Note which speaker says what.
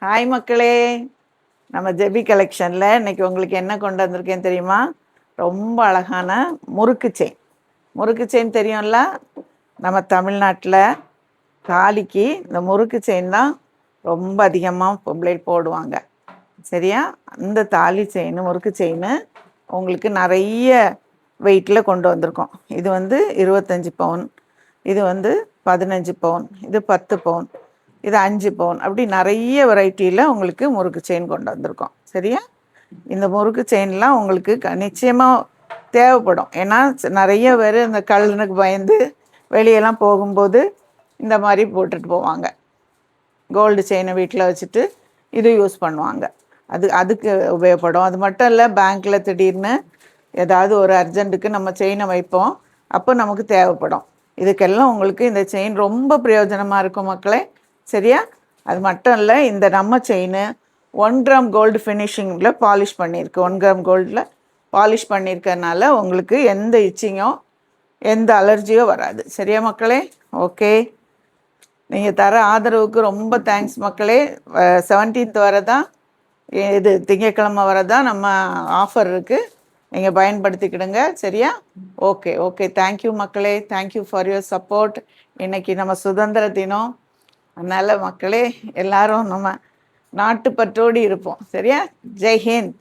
Speaker 1: Hi மக்களே, நம்ம JP கலெக்ஷனில் இன்றைக்கி உங்களுக்கு என்ன கொண்டு வந்திருக்கேன்னு தெரியுமா? ரொம்ப அழகான முறுக்கு செயின். முறுக்கு செயின் தெரியும்ல, நம்ம தமிழ்நாட்டில் தாலிக்கு இந்த முறுக்கு செயின் தான் ரொம்ப அதிகமாக பொம்பளை போடுவாங்க. சரியா? அந்த தாலி செயின் முறுக்கு செயின் உங்களுக்கு நிறைய வெயிட்டில் கொண்டு வந்திருக்கோம். இது 25 பவுன், இது 15 பவுன், இது 10 பவுன், இது 5 பவுன், அப்படி நிறைய வெரைட்டியில் உங்களுக்கு முறுக்கு செயின் கொண்டு வந்திருக்கோம். சரியா? இந்த முறுக்கு செயின்லாம் உங்களுக்கு நிச்சயமாக தேவைப்படும். ஏன்னா நிறைய பேர் இந்த கல்லுனுக்கு பயந்து வெளியெல்லாம் போகும்போது இந்த மாதிரி போட்டுட்டு போவாங்க. கோல்டு செயினை வீட்டில் வச்சுட்டு இது யூஸ் பண்ணுவாங்க. அதுக்கு உபயோகப்படும். அது மட்டும் இல்லை, பேங்க்கில் திடீர்னு ஏதாவது ஒரு அர்ஜென்ட்டுக்கு நம்ம செயினை வைப்போம், அப்போ நமக்கு தேவைப்படும். இதுக்கெல்லாம் உங்களுக்கு இந்த செயின் ரொம்ப பிரயோஜனமாக இருக்கும் மக்களே. சரியா? அது மட்டும் இல்லை, இந்த நம்ம செயின் 1 கிராம் கோல்டு ஃபினிஷிங்கில் பாலிஷ் பண்ணியிருக்கு. 1 கிராம் கோல்டில் பாலிஷ் பண்ணியிருக்கறனால உங்களுக்கு எந்த இச்சிங்கோ எந்த அலர்ஜியோ வராது. சரியா மக்களே? ஓகே, நீங்கள் தர ஆதரவுக்கு ரொம்ப தேங்க்ஸ் மக்களே. 17th வரை தான், இது திங்கட்கிழமை வரை தான் நம்ம ஆஃபர் இருக்குது. நீங்கள் பயன்படுத்திக்கிடுங்க. சரியா? ஓகே, தேங்க்யூ மக்களே. Thank you for your support. இன்றைக்கி நம்ம சுதந்திர தினம். அதனால் மக்களே, எல்லாரும் நம்ம நாட்டுப்பற்றோடு இருப்போம். சரியா? ஜெய் ஹிந்த்.